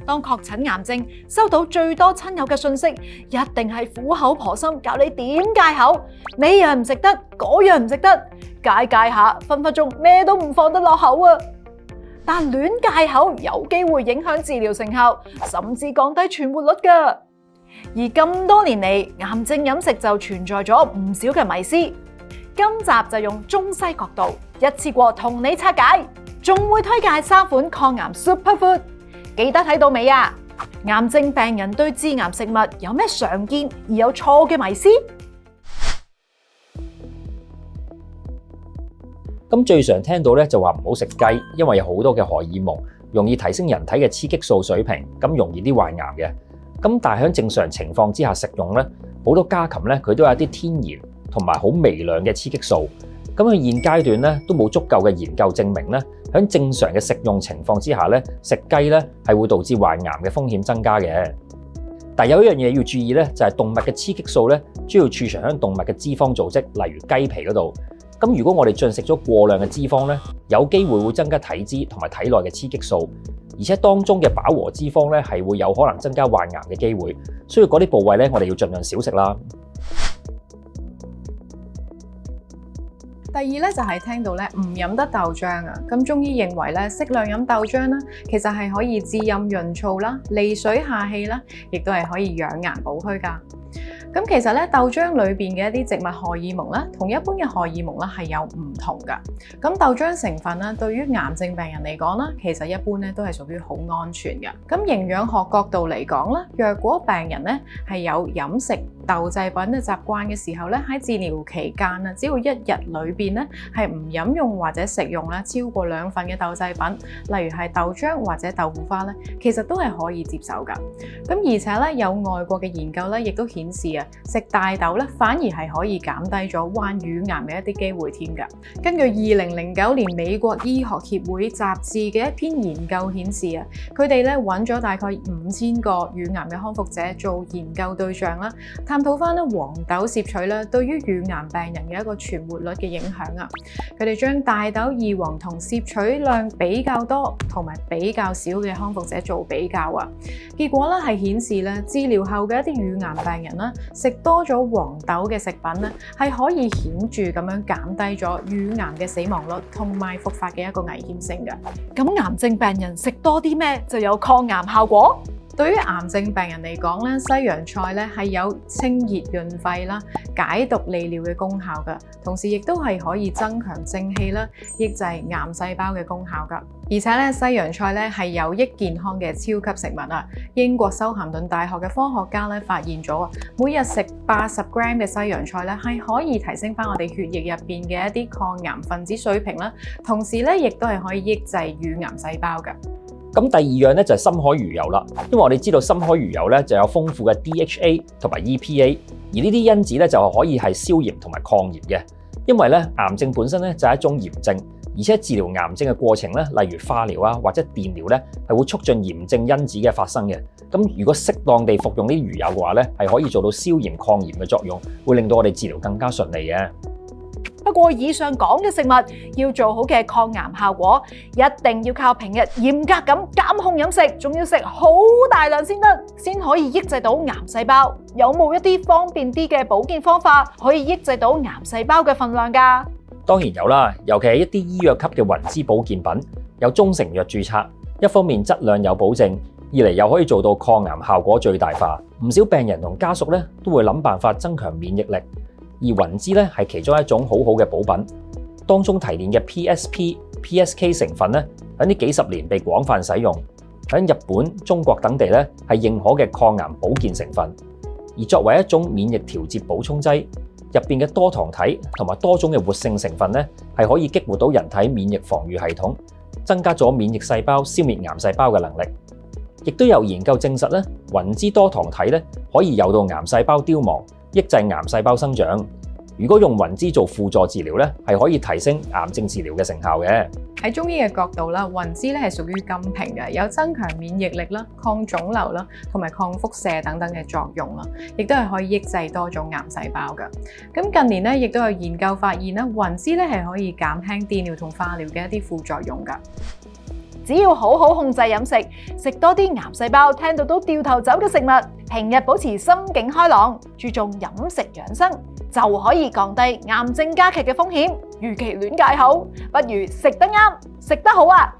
當確診癌症，收到最多親友嘅訊息，一定係苦口婆心教你點戒口，呢樣唔食得，嗰樣唔食得，戒下，分分鐘咩都唔放得落口啊！但亂戒口有機會影響治療成效，甚至降低存活率㗎。而咁多年嚟，癌症飲食就存在咗唔少嘅迷思。今集就用中西角度一次過同你拆解，仲會推介3款抗癌 Superfood。記得睇到尾啊！癌症病人對致癌食物有咩常見而有錯嘅迷思？咁最常聽到咧就話唔好食雞，因為有好多嘅荷爾蒙，容易提升人體嘅雌激素水平，咁容易啲患癌嘅。咁但係喺正常情況之下食用咧，好多家禽咧佢都有一啲天然同埋好微量嘅雌激素。咁喺現階段咧都冇足夠嘅研究證明咧，喺正常嘅食用情況之下咧，食雞咧係會導致患癌嘅風險增加嘅。但係有一樣嘢要注意咧，就係動物嘅雌激素咧，主要儲藏喺動物嘅脂肪組織，例如雞皮嗰度。咁如果我哋進食咗過量嘅脂肪咧，有機會增加體脂同埋體內嘅雌激素，而且當中嘅飽和脂肪咧係會有可能增加患癌嘅機會，所以嗰啲部位咧我哋要盡量少食啦。第二咧就係聽到咧唔飲得豆漿啊，咁中醫認為咧適量飲豆漿啦，其實係可以滋陰潤燥啦、利水下氣啦，亦都係可以養顏補虛噶。咁其實咧豆漿裏邊嘅一啲植物荷爾蒙咧，同一般嘅荷爾蒙咧係有唔同噶。咁豆漿成分咧，對於癌症病人嚟講啦，其實一般咧都係屬於好安全嘅。咁營養學角度嚟講啦，若果病人咧係有飲食豆製品嘅習慣嘅時候咧，喺治療期間啊，只要一日裏邊咧係唔飲用或者食用咧超過2份嘅豆製品，例如係豆漿或者豆腐花咧，其實都係可以接受噶。咁而且咧有外國嘅研究咧，亦都顯示啊，食大豆咧反而係可以減低咗患乳癌嘅一啲機會添噶。根據2009年美國醫學協會雜誌嘅一篇研究顯示啊，佢哋咧揾咗大概5000個乳癌嘅康復者做研究對象啦，探討翻咧黃豆攝取咧對於乳癌病人嘅一個存活率嘅影響啊。佢哋將大豆異黃酮攝取量比較多同埋比較少嘅康復者做比較啊，結果咧係顯示咧治療後嘅一啲乳癌病人啦，食多咗黃豆嘅食品咧，係可以顯著咁樣減低咗乳癌嘅死亡率同埋復發嘅一個危險性嘅。咁癌症病人食多啲咩就有抗癌效果？對於癌症病人嚟講咧，西洋菜咧係有清熱潤肺啦、解毒利尿嘅功效㗎，同時亦都係可以增強正氣啦、抑制癌細胞嘅功效㗎。而且咧，西洋菜咧係有益健康嘅超級食物啊！英國修咸頓大學嘅科學家咧發現咗啊，每日食80 gram 嘅西洋菜咧係可以提升翻我哋血液入邊嘅一啲抗癌分子水平啦，同時咧亦都係可以抑制乳癌細胞㗎。咁第二樣咧就係深海魚油啦，因為我哋知道深海魚油咧就有豐富嘅 DHA 同埋 EPA， 而呢啲因子咧就可以係消炎同埋抗炎嘅。因為咧癌症本身咧就係一種炎症，而且治療癌症嘅過程咧，例如化療啊或者電療咧，係會促進炎症因子嘅發生嘅。咁如果適當地服用呢啲魚油嘅話咧，係可以做到消炎抗炎嘅作用，會令到我哋治療更加順利嘅。不過以上講嘅食物要做好嘅抗癌效果，一定要靠平日嚴格咁監控飲食，仲要食好大量先得，先可以抑制到癌細胞。有冇一啲方便啲嘅保健方法可以抑制到癌細胞嘅份量㗎？當然有啦，尤其係一啲醫藥級嘅雲芝保健品，有中成藥註冊，一方面質量有保證，二嚟又可以做到抗癌效果最大化。唔少病人同家屬咧都會諗辦法增強免疫力。而雲芝咧係其中一種好好嘅補品，當中提煉嘅 PSP、PSK 成分咧喺呢幾十年被廣泛使用，喺日本、中國等地咧係認可嘅抗癌保健成分。而作為一種免疫調節補充劑，入邊嘅多糖體同埋多種嘅活性成分咧係可以激活到人體免疫防禦系統，增加咗免疫細胞消滅癌細胞嘅能力。亦都有研究證實咧，雲芝多糖體咧可以誘導癌細胞凋亡，抑制癌細胞生長。如果用雲芝做輔助治療咧，係可以提升癌症治療嘅成效嘅。喺中醫嘅角度啦，雲芝咧係屬於金平嘅，有增強免疫力啦、抗腫瘤啦同埋抗輻射等等嘅作用啦，亦都係可以抑制多種癌細胞嘅。咁近年咧，亦都有研究發現啦，雲芝咧係可以減輕電療同化療嘅一啲副作用㗎。只要好好控制飲食，食多啲癌細胞聽到都掉頭走嘅食物，平日保持心境開朗，注重飲食養生，就可以降低癌症加劇嘅風險。與其亂戒口，不如食得啱，食得好啊！